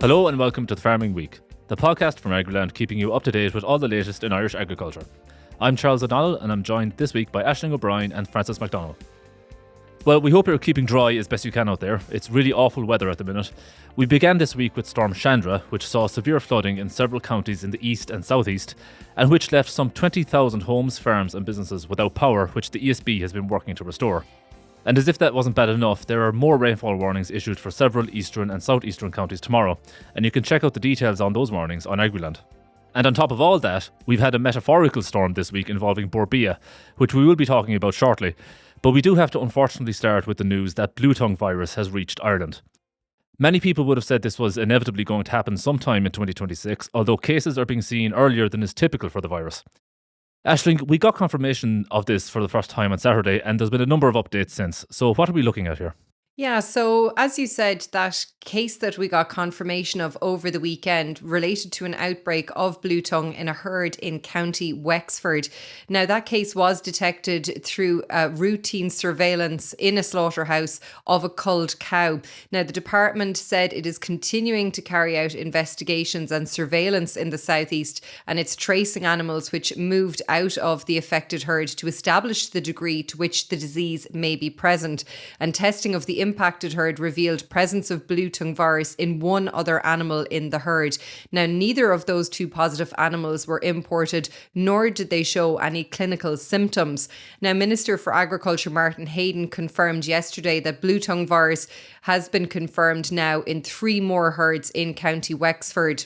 Hello and welcome to the Farming Week, the podcast from Agriland keeping you up to date with all the latest in Irish agriculture. I'm Charles O'Donnell and I'm joined this week by Aisling O'Brien and Francess McDonnell. Well, we hope you're keeping dry as best you can out there. It's really awful weather at the minute. We began this week with Storm Chandra, which saw severe flooding in several counties in the east and southeast, and which left some 20,000 homes, farms and businesses without power, which the ESB has been working to restore. And as if that wasn't bad enough, there are more rainfall warnings issued for several eastern and southeastern counties tomorrow, and you can check out the details on those warnings on Agriland. And on top of all that, we've had a metaphorical storm this week involving Bord Bia, which we will be talking about shortly. But we do have to unfortunately start with the news that Bluetongue virus has reached Ireland. Many people would have said this was inevitably going to happen sometime in 2026, although cases are being seen earlier than is typical for the virus. Aisling, we got confirmation of this for the first time on Saturday, and there's been a number of updates since. So what are we looking at here? Yeah, so as you said, that case that we got confirmation of over the weekend related to an outbreak of Bluetongue in a herd in County Wexford. Now, that case was detected through routine surveillance in a slaughterhouse of a culled cow. Now, the department said it is continuing to carry out investigations and surveillance in the southeast, and it's tracing animals which moved out of the affected herd to establish the degree to which the disease may be present. And testing of the impacted herd revealed presence of Bluetongue virus in one other animal in the herd. Now, neither of those two positive animals were imported, nor did they show any clinical symptoms. Now, Minister for Agriculture Martin Hayden confirmed yesterday that Bluetongue virus has been confirmed now in 3 more herds in County Wexford.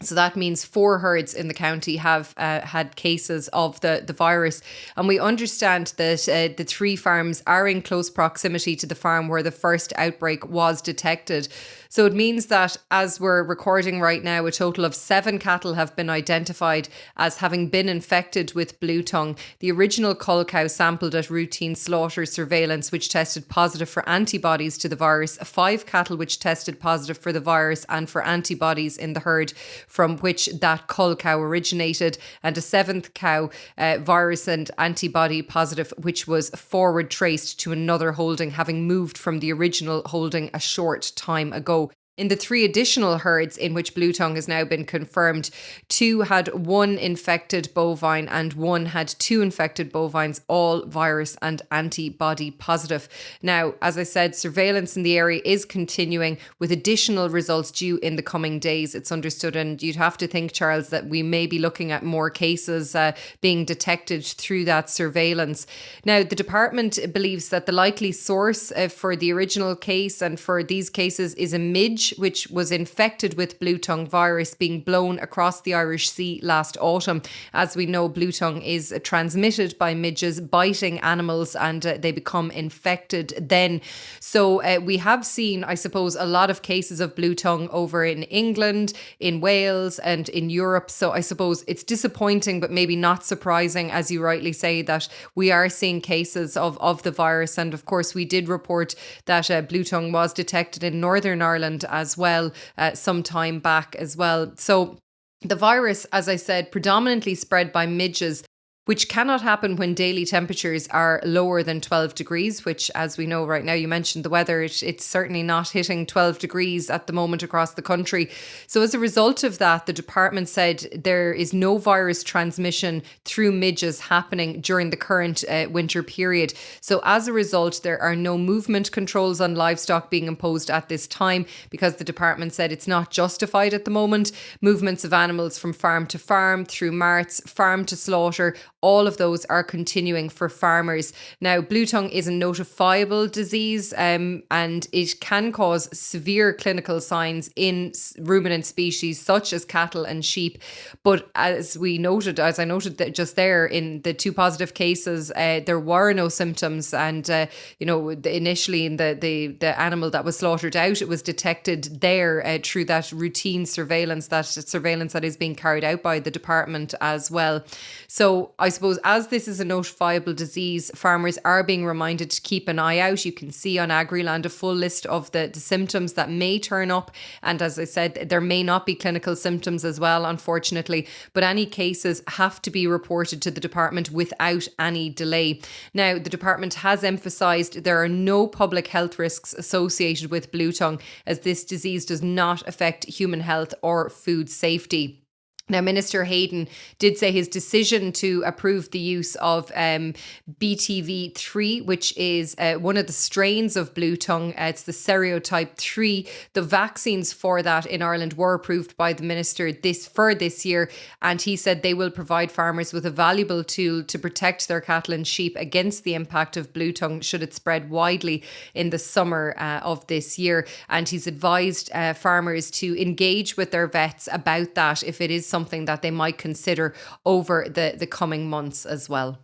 So that means 4 herds in the county have had cases of the virus. And we understand that the 3 farms are in close proximity to the farm where the first outbreak was detected. So it means that as we're recording right now, a total of 7 cattle have been identified as having been infected with Bluetongue. The original cull cow sampled at routine slaughter surveillance, which tested positive for antibodies to the virus. 5 cattle which tested positive for the virus and for antibodies in the herd from which that cull cow originated, and a 7th cow virus and antibody positive, which was forward traced to another holding, having moved from the original holding a short time ago. In the 3 additional herds in which Bluetongue has now been confirmed, 2 had 1 infected bovine and 1 had 2 infected bovines, all virus and antibody positive. Now, as I said, surveillance in the area is continuing with additional results due in the coming days. It's understood, and you'd have to think, Charles, that we may be looking at more cases being detected through that surveillance. Now, the department believes that the likely source for the original case and for these cases is a midge which was infected with Bluetongue virus being blown across the Irish Sea last autumn. As we know, Bluetongue is transmitted by midges biting animals, and they become infected then. So we have seen, I suppose, a lot of cases of Bluetongue over in England, in Wales and in Europe. So I suppose it's disappointing, but maybe not surprising, as you rightly say, that we are seeing cases of the virus. And of course, we did report that Bluetongue was detected in Northern Ireland as well some time back as well. So the virus, as I said, predominantly spread by midges, which cannot happen when daily temperatures are lower than 12 degrees, which, as we know right now, you mentioned the weather, it's certainly not hitting 12 degrees at the moment across the country. So as a result of that, the department said there is no virus transmission through midges happening during the current winter period. So as a result, there are no movement controls on livestock being imposed at this time, because the department said it's not justified at the moment. Movements of animals from farm to farm, through marts, farm to slaughter, all of those are continuing for farmers. Now, Bluetongue is a notifiable disease and it can cause severe clinical signs in ruminant species such as cattle and sheep. But as I noted that just there in the 2 positive cases, there were no symptoms. And, initially in the animal that was slaughtered out, it was detected there through that routine surveillance that is being carried out by the department as well. So I suppose as this is a notifiable disease, farmers are being reminded to keep an eye out. You can see on Agriland a full list of the symptoms that may turn up. And as I said, there may not be clinical symptoms as well, unfortunately, but any cases have to be reported to the department without any delay. Now, the department has emphasised there are no public health risks associated with Bluetongue, as this disease does not affect human health or food safety. Now, Minister Hayden did say his decision to approve the use of BTV3, which is one of the strains of Bluetongue. It's the serotype 3. The vaccines for that in Ireland were approved by the Minister this year, and he said they will provide farmers with a valuable tool to protect their cattle and sheep against the impact of Bluetongue should it spread widely in the summer of this year. And he's advised farmers to engage with their vets about that if it is something that they might consider over the coming months as well.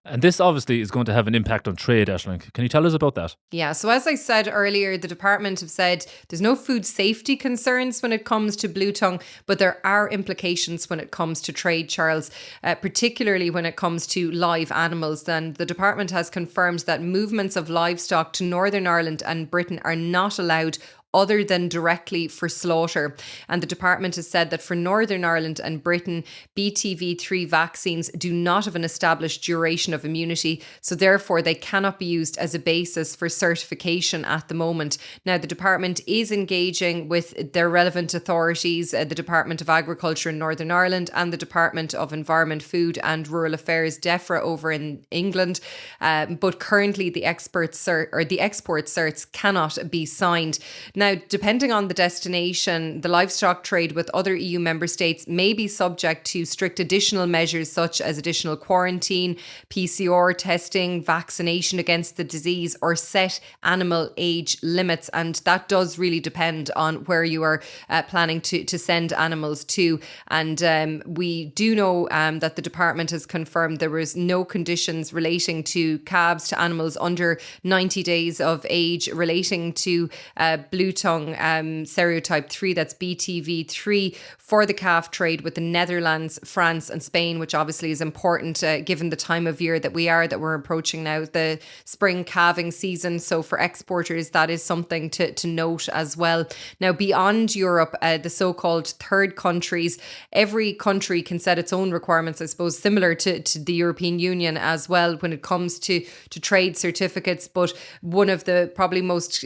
And this obviously is going to have an impact on trade, Aisling. Can you tell us about that? Yeah, so as I said earlier, the department have said there's no food safety concerns when it comes to Bluetongue, but there are implications when it comes to trade, Charles, particularly when it comes to live animals. And the department has confirmed that movements of livestock to Northern Ireland and Britain are not allowed other than directly for slaughter. And the department has said that for Northern Ireland and Britain, BTV3 vaccines do not have an established duration of immunity, so therefore they cannot be used as a basis for certification at the moment. Now, the department is engaging with their relevant authorities, the Department of Agriculture in Northern Ireland and the Department of Environment, Food and Rural Affairs, DEFRA, over in England. But currently the export certs cannot be signed. Now, depending on the destination, the livestock trade with other EU member states may be subject to strict additional measures such as additional quarantine, PCR testing, vaccination against the disease, or set animal age limits. And that does really depend on where you are planning to send animals to. And we do know that the department has confirmed there was no conditions relating to calves, to animals under 90 days of age, relating to Bluetongue serotype 3, that's BTV3, for the calf trade with the Netherlands, France and Spain, which obviously is important given the time of year that we're approaching now, the spring calving season. So for exporters, that is something to note as well. Now, beyond Europe, the so-called third countries, every country can set its own requirements, I suppose, similar to the European Union as well when it comes to trade certificates. But one of the probably most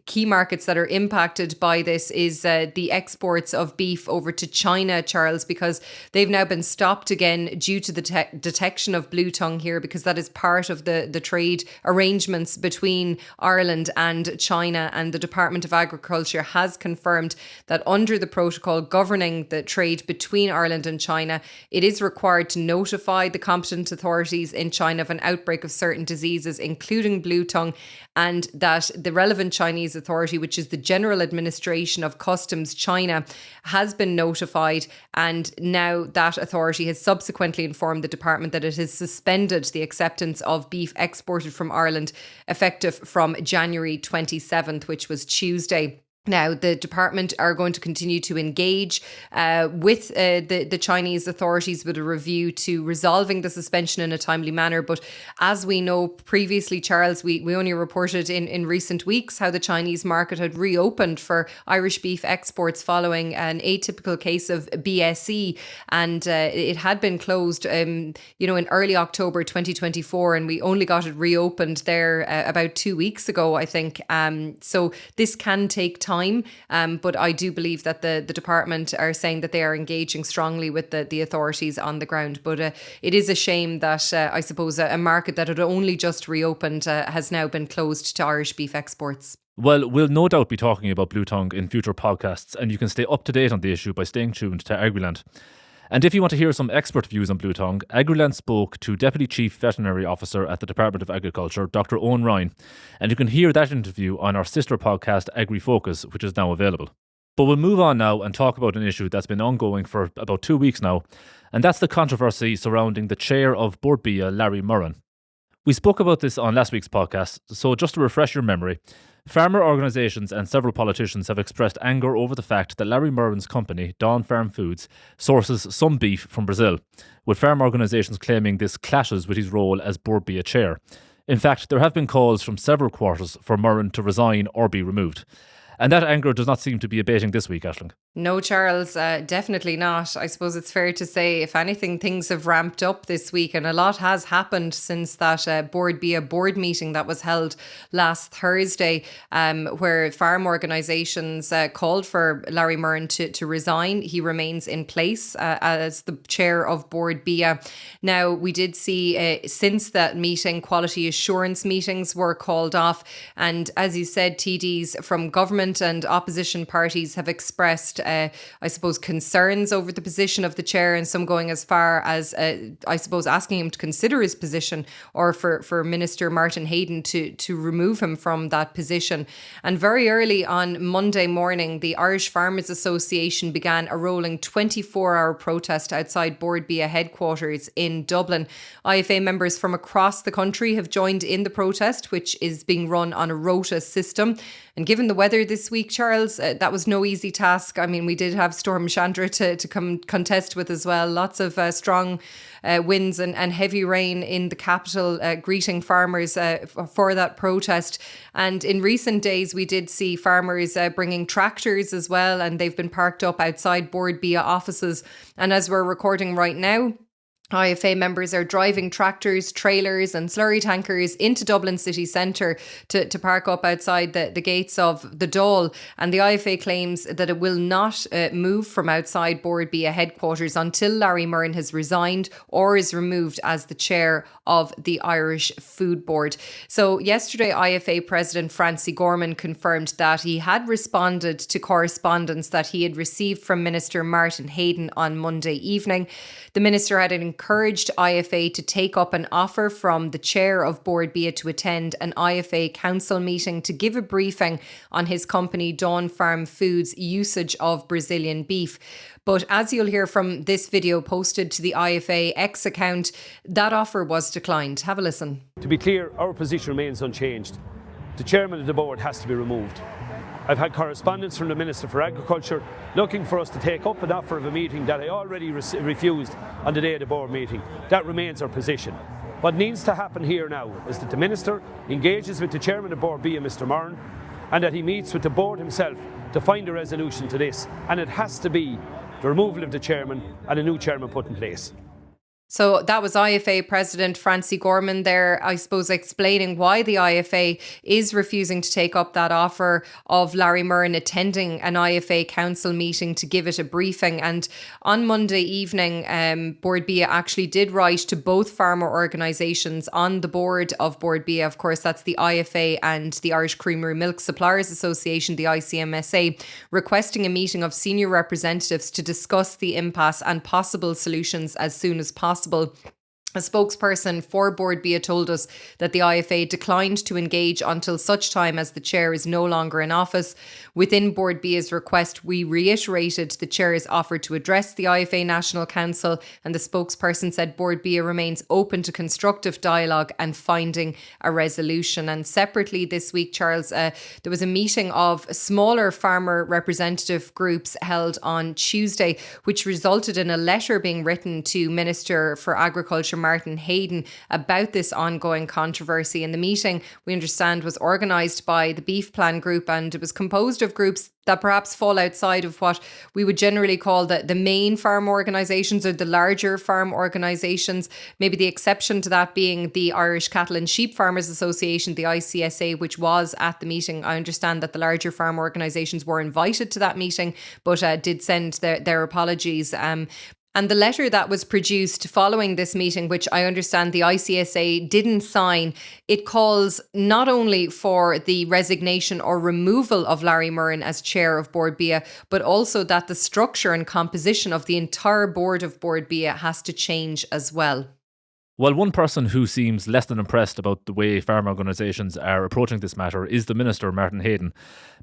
key markets that are impacted by this is the exports of beef over to China, Charles, because they've now been stopped again due to the detection of Bluetongue here, because that is part of the trade arrangements between Ireland and China. And the Department of Agriculture has confirmed that under the protocol governing the trade between Ireland and China, it is required to notify the competent authorities in China of an outbreak of certain diseases, including Bluetongue, and that the relevant Chinese authority, which is the General Administration of Customs China, has been notified. And now that authority has subsequently informed the department that it has suspended the acceptance of beef exported from Ireland effective from January 27th, which was Tuesday. Now, the department are going to continue to engage with the Chinese authorities with a review to resolving the suspension in a timely manner. But as we know previously, Charles, we only reported in recent weeks how the Chinese market had reopened for Irish beef exports following an atypical case of BSE. And it had been closed, in early October 2024, and we only got it reopened there about 2 weeks ago, I think. So this can take time. But I do believe that the department are saying that they are engaging strongly with the authorities on the ground. But it is a shame that I suppose a market that had only just reopened has now been closed to Irish beef exports. Well, we'll no doubt be talking about Bluetongue in future podcasts, and you can stay up to date on the issue by staying tuned to Agriland. And if you want to hear some expert views on Bluetongue, Agriland spoke to Deputy Chief Veterinary Officer at the Department of Agriculture, Dr. O'Brien, and you can hear that interview on our sister podcast, Agri Focus, which is now available. But we'll move on now and talk about an issue that's been ongoing for about 2 weeks now, and that's the controversy surrounding the chair of Bord Bia, Larry Murran. We spoke about this on last week's podcast, so just to refresh your memory, farmer organisations and several politicians have expressed anger over the fact that Larry Murren's company, Dawn Farm Foods, sources some beef from Brazil, with farm organisations claiming this clashes with his role as Bord Bia chair. In fact, there have been calls from several quarters for Murren to resign or be removed. And that anger does not seem to be abating this week, Aisling. No, Charles, definitely not. I suppose it's fair to say, if anything, things have ramped up this week, and a lot has happened since that Bord Bia board meeting that was held last Thursday, where farm organisations called for Larry Murren to resign. He remains in place as the chair of Bord Bia. Now, we did see since that meeting, quality assurance meetings were called off. And as you said, TDs from government and opposition parties have expressed I suppose, concerns over the position of the chair, and some going as far as, I suppose, asking him to consider his position, or for Minister Martin Hayden to remove him from that position. And very early on Monday morning, the Irish Farmers Association began a rolling 24-hour protest outside Bord Bia headquarters in Dublin. IFA members from across the country have joined in the protest, which is being run on a rota system. And given the weather this week, Charles, that was no easy task. I mean, we did have Storm Chandra to come contest with as well. Lots of strong winds and heavy rain in the capital, greeting farmers for that protest. And in recent days, we did see farmers bringing tractors as well, and they've been parked up outside Bord Bia offices. And as we're recording right now, IFA members are driving tractors, trailers and slurry tankers into Dublin city centre to park up outside the gates of the Dáil. And the IFA claims that it will not move from outside Bord Bia headquarters until Larry Murren has resigned or is removed as the chair of the Irish Food Board. So yesterday, IFA President Francie Gorman confirmed that he had responded to correspondence that he had received from Minister Martin Hayden on Monday evening. The minister had encouraged IFA to take up an offer from the chair of Bord Bia to attend an IFA council meeting to give a briefing on his company Dawn Farm Foods' usage of Brazilian beef. But as you'll hear from this video posted to the IFA X account, that offer was declined. Have a listen. To be clear, our position remains unchanged. The chairman of the board has to be removed. I've had correspondence from the Minister for Agriculture looking for us to take up an offer of a meeting that I already refused on the day of the board meeting. That remains our position. What needs to happen here now is that the Minister engages with the chairman of Bord Bia, Mr. Murren, and that he meets with the board himself to find a resolution to this. And it has to be the removal of the chairman and a new chairman put in place. So that was IFA President Francie Gorman there, I suppose, explaining why the IFA is refusing to take up that offer of Larry Murren attending an IFA council meeting to give it a briefing. And on Monday evening, Bord Bia actually did write to both farmer organisations on the board of Bord Bia. Of course, that's the IFA and the Irish Creamery Milk Suppliers Association, the ICMSA, requesting a meeting of senior representatives to discuss the impasse and possible solutions as soon as possible. A spokesperson for Bord Bia told us that the IFA declined to engage until such time as the chair is no longer in office. Within Bord Bia's request, we reiterated the chair's offer to address the IFA National Council, and the spokesperson said Bord Bia remains open to constructive dialogue and finding a resolution. And separately this week, Charles, there was a meeting of smaller farmer representative groups held on Tuesday, which resulted in a letter being written to Minister for Agriculture Martin Hayden about this ongoing controversy. And the meeting, we understand, was organised by the Beef Plan Group, and it was composed of groups that perhaps fall outside of what we would generally call the main farm organisations or the larger farm organisations, maybe the exception to that being the Irish Cattle and Sheep Farmers Association, the ICSA, which was at the meeting. I understand that the larger farm organisations were invited to that meeting, but did send their apologies. And the letter that was produced following this meeting, which I understand the ICSA didn't sign, it calls not only for the resignation or removal of Larry Murren as chair of Bord Bia, but also that the structure and composition of the entire board of Bord Bia has to change as well. Well, one person who seems less than impressed about the way farm organisations are approaching this matter is the Minister, Martin Hayden.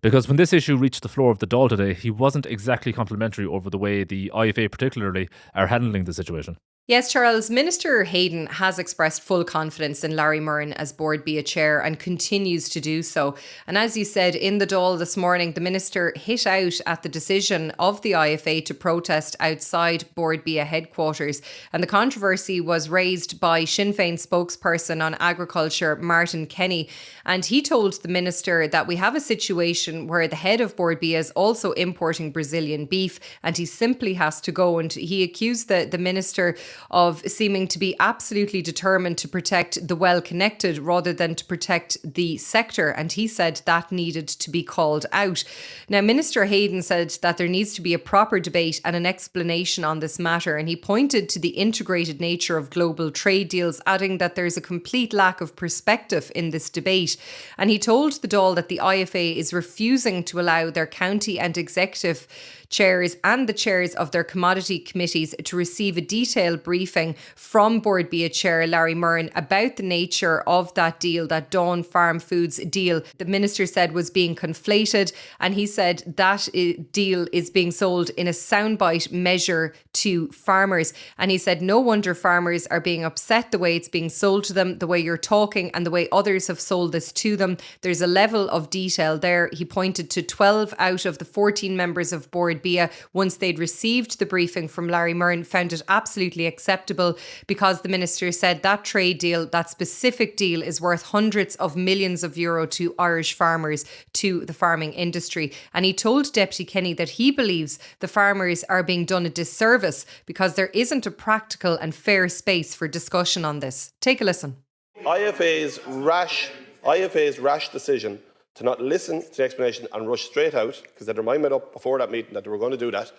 Because when this issue reached the floor of the Dáil today, he wasn't exactly complimentary over the way the IFA particularly are handling the situation. Yes, Charles, Minister Hayden has expressed full confidence in Larry Murren as Bord Bia chair and continues to do so. And as you said in the Dáil this morning, the minister hit out at the decision of the IFA to protest outside Bord Bia headquarters. And the controversy was raised by Sinn Féin spokesperson on agriculture, Martin Kenny. And he told the minister that we have a situation where the head of Bord Bia is also importing Brazilian beef and he simply has to go. And he accused the minister of seeming to be absolutely determined to protect the well-connected rather than to protect the sector. And he said that needed to be called out. Now, Minister Hayden said that there needs to be a proper debate and an explanation on this matter. And he pointed to the integrated nature of global trade deals, adding that there's a complete lack of perspective in this debate. And he told the Dáil that the IFA is refusing to allow their county and executive chairs and the chairs of their commodity committees to receive a detailed briefing from Bord Bia chair Larry Murren about the nature of that deal, that Dawn Farm Foods deal, the minister said was being conflated. And he said that deal is being sold in a soundbite measure to farmers. And he said no wonder farmers are being upset the way it's being sold to them, the way you're talking and the way others have sold this to them. There's a level of detail there. He pointed to 12 out of the 14 members of Bord Bia, once they'd received the briefing from Larry Murren, found it absolutely acceptable because the minister said that trade deal, that specific deal, is worth hundreds of millions of euro to Irish farmers, to the farming industry. And he told Deputy Kenny that he believes the farmers are being done a disservice because there isn't a practical and fair space for discussion on this. Take a listen. IFA's rash decision to not listen to the explanation and rush straight out, because they'd reminded me up before that meeting that they were going to do that,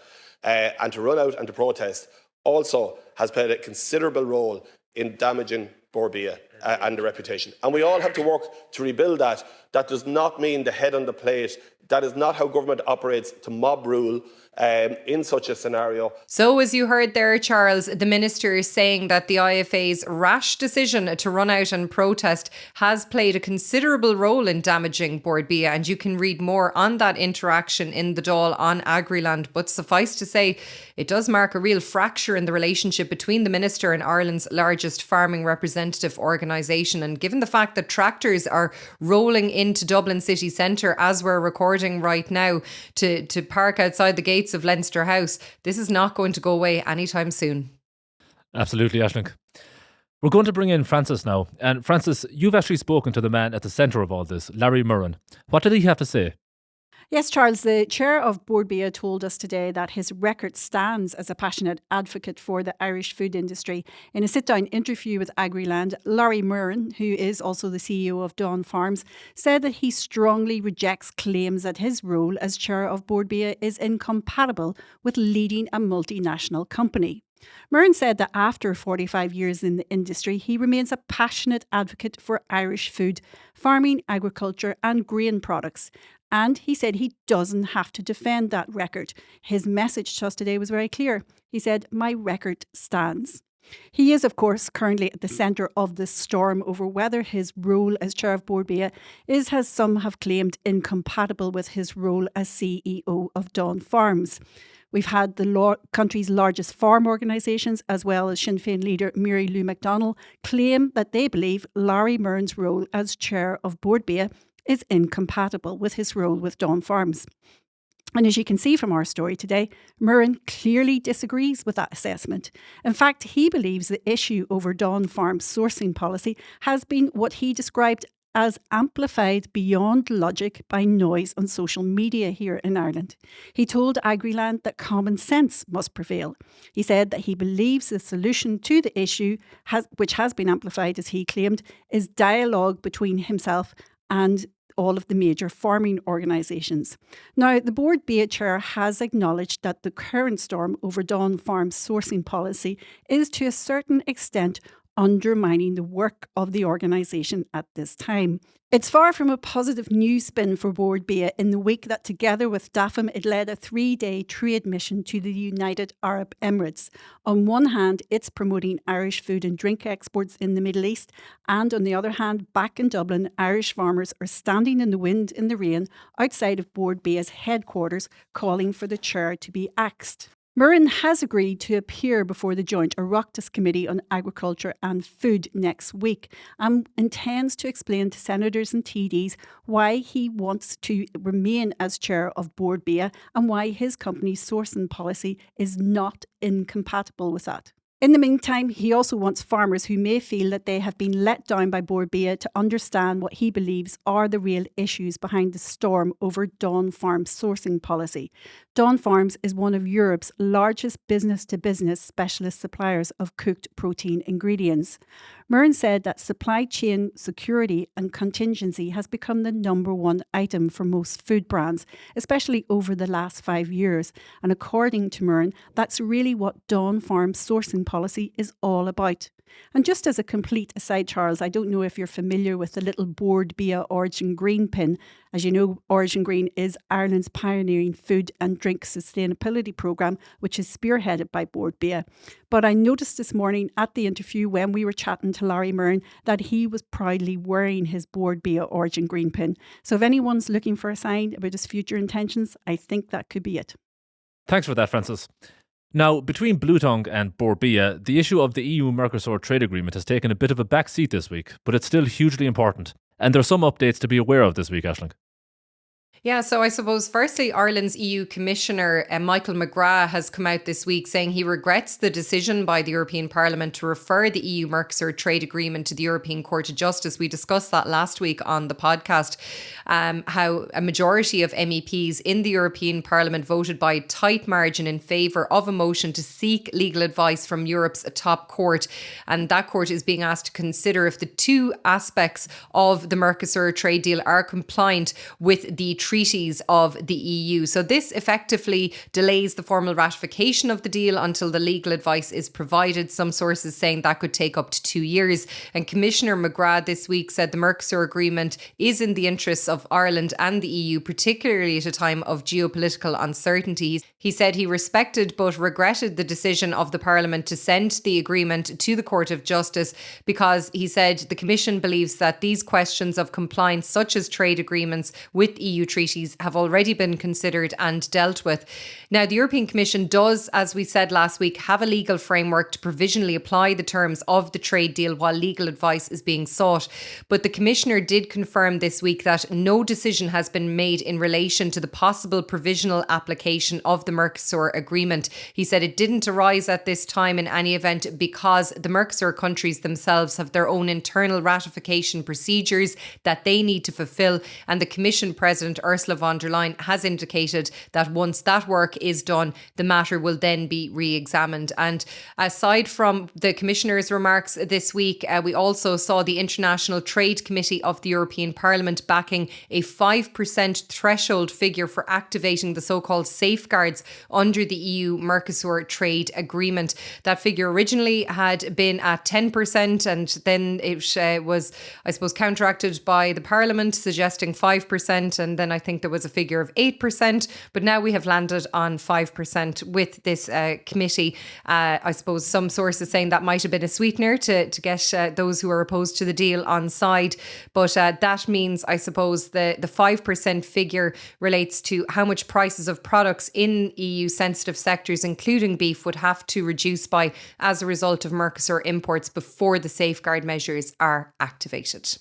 and to run out and to protest, also has played a considerable role in damaging Bord Bia and the reputation. And we all have to work to rebuild that. That does not mean the head on the plate. That is not how government operates, to mob rule in such a scenario. So as you heard there, Charles, the minister is saying that the IFA's rash decision to run out and protest has played a considerable role in damaging Bord Bia, and you can read more on that interaction in the Dáil on Agriland. But suffice to say, it does mark a real fracture in the relationship between the minister and Ireland's largest farming representative organisation. And given the fact that tractors are rolling into Dublin city centre as we're recording right now to park outside the gates of Leinster House, this is not going to go away anytime soon. Absolutely, Aisling. We're going to bring in Frances now. And Frances, you've actually spoken to the man at the centre of all this, Larry Murren. What did he have to say? Yes, Charles, the chair of Bord Bia told us today that his record stands as a passionate advocate for the Irish food industry. In a sit-down interview with Agriland, Larry Murren, who is also the CEO of Dawn Farms, said that he strongly rejects claims that his role as chair of Bord Bia is incompatible with leading a multinational company. Murren said that after 45 years in the industry, he remains a passionate advocate for Irish food, farming, agriculture and grain products. And he said he doesn't have to defend that record. His message to us today was very clear. He said, "My record stands." He is, of course, currently at the centre of the storm over whether his role as chair of Bord Bia is, as some have claimed, incompatible with his role as CEO of Dawn Farms. We've had the country's largest farm organisations, as well as Sinn Féin leader Mary Lou McDonnell, claim that they believe Larry Murren's role as chair of Bord Bia is incompatible with his role with Dawn Farms. And as you can see from our story today, Murren clearly disagrees with that assessment. In fact, he believes the issue over Dawn Farms' sourcing policy has been what he described as amplified beyond logic by noise on social media here in Ireland. He told Agriland that common sense must prevail. He said that he believes the solution to the issue, which has been amplified, as he claimed, is dialogue between himself and all of the major farming organisations. Now, the Bord Bia chair has acknowledged that the current storm over Dawn Farms' sourcing policy is to a certain extent undermining the work of the organisation at this time. It's far from a positive news spin for Bord Bia in the week that, together with DAFM, it led a 3-day trade mission to the United Arab Emirates. On one hand, it's promoting Irish food and drink exports in the Middle East, and on the other hand, back in Dublin, Irish farmers are standing in the wind and the rain outside of Bord Bia's headquarters, calling for the chair to be axed. Murren has agreed to appear before the joint Oireachtas Committee on Agriculture and Food next week and intends to explain to senators and TDs why he wants to remain as chair of Bord Bia and why his company's sourcing policy is not incompatible with that. In the meantime, he also wants farmers who may feel that they have been let down by Bord Bia to understand what he believes are the real issues behind the storm over Dawn Farms' sourcing policy. Dawn Farms is one of Europe's largest business-to-business specialist suppliers of cooked protein ingredients. Murren said that supply chain security and contingency has become the number one item for most food brands, especially over the last 5 years. And according to Murren, that's really what Dawn Farms' sourcing policy is all about. And just as a complete aside, Charles, I don't know if you're familiar with the little Bord Bia Origin Green pin. As you know, Origin Green is Ireland's pioneering food and drink sustainability programme, which is spearheaded by Bord Bia. But I noticed this morning at the interview when we were chatting to Larry Murren that he was proudly wearing his Bord Bia Origin Green pin. So if anyone's looking for a sign about his future intentions, I think that could be it. Thanks for that, Francis. Now, between Bluetongue and Bord Bia, the issue of the EU-Mercosur trade agreement has taken a bit of a back seat this week, but it's still hugely important. And there are some updates to be aware of this week, Aisling. Yeah, so I suppose firstly, Ireland's EU Commissioner Michael McGrath has come out this week saying he regrets the decision by the European Parliament to refer the EU-Mercosur trade agreement to the European Court of Justice. We discussed that last week on the podcast, how a majority of MEPs in the European Parliament voted by a tight margin in favour of a motion to seek legal advice from Europe's top court. And that court is being asked to consider if the two aspects of the Mercosur trade deal are compliant with the treaties of the EU. So this effectively delays the formal ratification of the deal until the legal advice is provided. Some sources saying that could take up to 2 years. And Commissioner McGrath this week said the Mercosur agreement is in the interests of Ireland and the EU, particularly at a time of geopolitical uncertainty. He said he respected but regretted the decision of the Parliament to send the agreement to the Court of Justice because he said the Commission believes that these questions of compliance, such as trade agreements with EU treaties, have already been considered and dealt with. Now, the European Commission does, as we said last week, have a legal framework to provisionally apply the terms of the trade deal while legal advice is being sought. But the Commissioner did confirm this week that no decision has been made in relation to the possible provisional application of the Mercosur agreement. He said it didn't arise at this time in any event because the Mercosur countries themselves have their own internal ratification procedures that they need to fulfill, and the Commission President Ursula von der Leyen has indicated that once that work is done, the matter will then be re-examined. And aside from the Commissioner's remarks this week, we also saw the International Trade Committee of the European Parliament backing a 5% threshold figure for activating the so-called safeguards under the EU-Mercosur trade agreement. That figure originally had been at 10%, and then it was, I suppose, counteracted by the Parliament suggesting 5%, and then I think there was a figure of 8%, but now we have landed on 5% with this committee. I suppose some sources saying that might have been a sweetener to get those who are opposed to the deal on side, but that means, I suppose, the 5% figure relates to how much prices of products in EU sensitive sectors, including beef, would have to reduce by as a result of Mercosur imports before the safeguard measures are activated.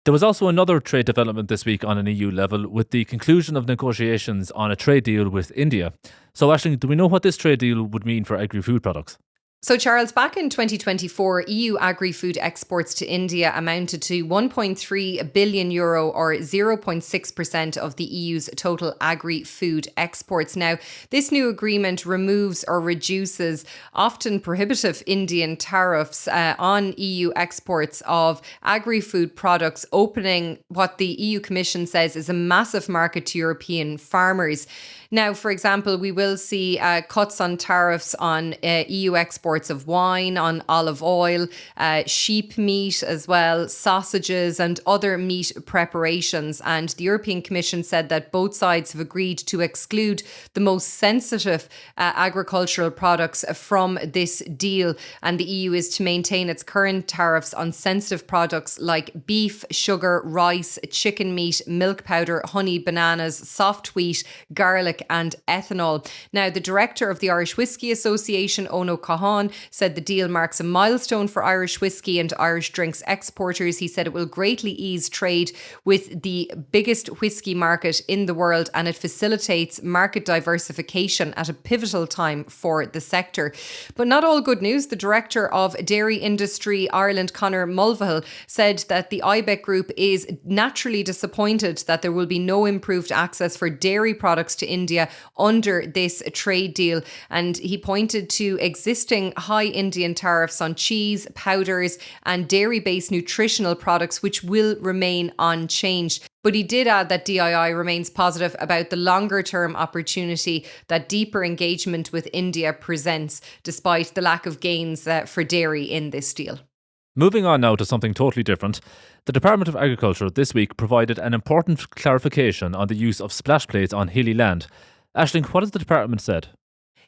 There was also another trade development this week on an EU level with the conclusion of negotiations on a trade deal with India. So, Aisling, do we know what this trade deal would mean for agri-food products? So, Charles, back in 2024, EU agri-food exports to India amounted to €1.3 billion or 0.6% of the EU's total agri-food exports. Now, this new agreement removes or reduces often prohibitive Indian tariffs on EU exports of agri-food products, opening what the EU Commission says is a massive market to European farmers. Now, for example, we will see cuts on tariffs on EU exports of wine, on olive oil, sheep meat as well, sausages and other meat preparations. And the European Commission said that both sides have agreed to exclude the most sensitive agricultural products from this deal. And the EU is to maintain its current tariffs on sensitive products like beef, sugar, rice, chicken meat, milk powder, honey, bananas, soft wheat, garlic, garlic and ethanol. Now, the director of the Irish Whisky Association, Ono Cahan, said the deal marks a milestone for Irish whisky and Irish drinks exporters. He said it will greatly ease trade with the biggest whisky market in the world, and it facilitates market diversification at a pivotal time for the sector. But not all good news. The director of Dairy Industry Ireland, Conor Mulvihill, said that the IBEC Group is naturally disappointed that there will be no improved access for dairy products to India under this trade deal. And he pointed to existing high Indian tariffs on cheese, powders and dairy-based nutritional products, which will remain unchanged. But he did add that DII remains positive about the longer-term opportunity that deeper engagement with India presents, despite the lack of gains for dairy in this deal. Moving on now to something totally different. The Department of Agriculture this week provided an important clarification on the use of splash plates on hilly land. Aisling, what has the department said?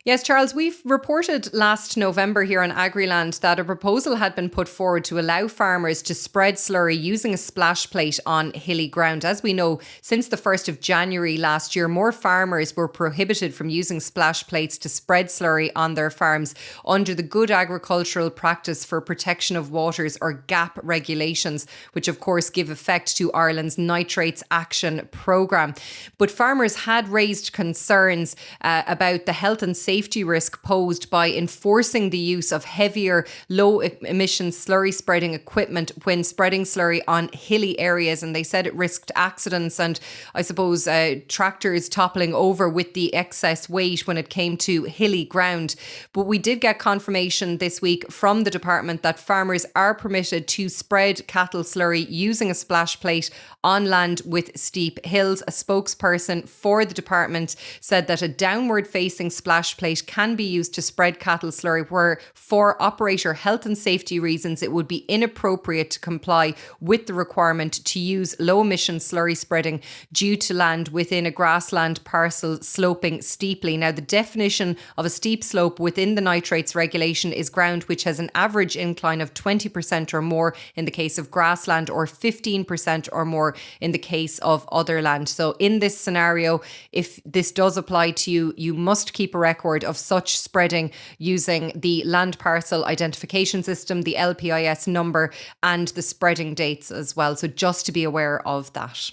Yes, Charles, we've reported last November here on Agriland that a proposal had been put forward to allow farmers to spread slurry using a splash plate on hilly ground. As we know, since the 1st of January last year, more farmers were prohibited from using splash plates to spread slurry on their farms under the Good Agricultural Practice for Protection of Waters, or GAP regulations, which of course give effect to Ireland's Nitrates Action Programme. But farmers had raised concerns about the health and safety risk posed by enforcing the use of heavier, low-emission slurry spreading equipment when spreading slurry on hilly areas. And they said it risked accidents and, I suppose, tractors toppling over with the excess weight when it came to hilly ground. But we did get confirmation this week from the department that farmers are permitted to spread cattle slurry using a splash plate on land with steep hills. A spokesperson for the department said that a downward-facing splash plate can be used to spread cattle slurry, where for operator health and safety reasons it would be inappropriate to comply with the requirement to use low emission slurry spreading due to land within a grassland parcel sloping steeply. Now, the definition of a steep slope within the nitrates regulation is ground which has an average incline of 20% or more in the case of grassland, or 15% or more in the case of other land. So in this scenario, if this does apply to you, you must keep a record of such spreading using the land parcel identification system, the LPIS number, and the spreading dates as well. So just to be aware of that.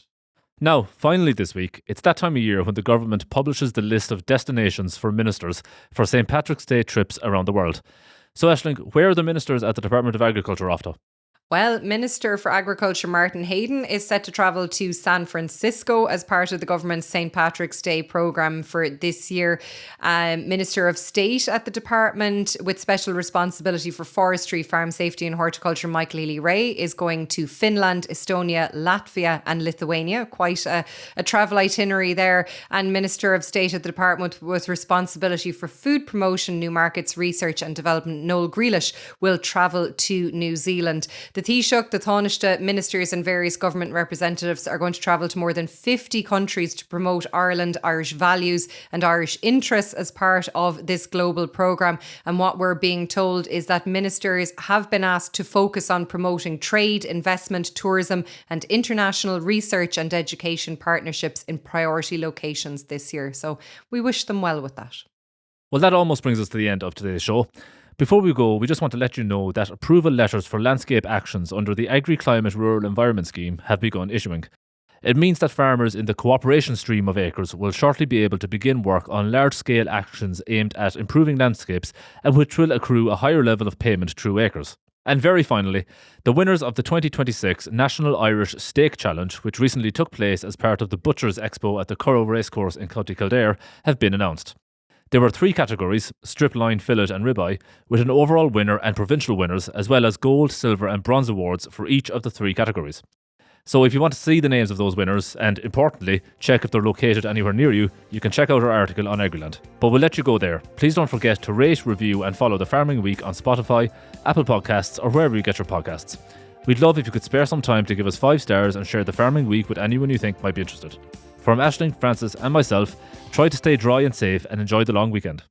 Now, finally this week, it's that time of year when the government publishes the list of destinations for ministers for St. Patrick's Day trips around the world. So Aisling, where are the ministers at the Department of Agriculture off to? Well, Minister for Agriculture Martin Hayden is set to travel to San Francisco as part of the government's St. Patrick's Day programme for this year. Minister of State at the department with special responsibility for forestry, farm safety and horticulture, Michael Healy-Rae, is going to Finland, Estonia, Latvia and Lithuania. Quite a travel itinerary there. And Minister of State at the department with responsibility for food promotion, new markets, research and development, Noel Grealish, will travel to New Zealand. The Taoiseach, the Taoiseach ministers and various government representatives are going to travel to more than 50 countries to promote Ireland, Irish values and Irish interests as part of this global programme. And what we're being told is that ministers have been asked to focus on promoting trade, investment, tourism and international research and education partnerships in priority locations this year. So we wish them well with that. Well, that almost brings us to the end of today's show. Before we go, we just want to let you know that approval letters for landscape actions under the Agri-Climate Rural Environment Scheme have begun issuing. It means that farmers in the cooperation stream of acres will shortly be able to begin work on large-scale actions aimed at improving landscapes and which will accrue a higher level of payment through acres. And very finally, the winners of the 2026 National Irish Steak Challenge, which recently took place as part of the Butchers Expo at the Currow Racecourse in County Kildare, have been announced. There were 3 categories, strip, loin, fillet and ribeye, with an overall winner and provincial winners, as well as gold, silver and bronze awards for each of the 3 categories. So if you want to see the names of those winners, and importantly, check if they're located anywhere near you, you can check out our article on Agriland. But we'll let you go there. Please don't forget to rate, review and follow The Farming Week on Spotify, Apple Podcasts or wherever you get your podcasts. We'd love if you could spare some time to give us 5 stars and share The Farming Week with anyone you think might be interested. From Aisling, Francis and myself, try to stay dry and safe and enjoy the long weekend.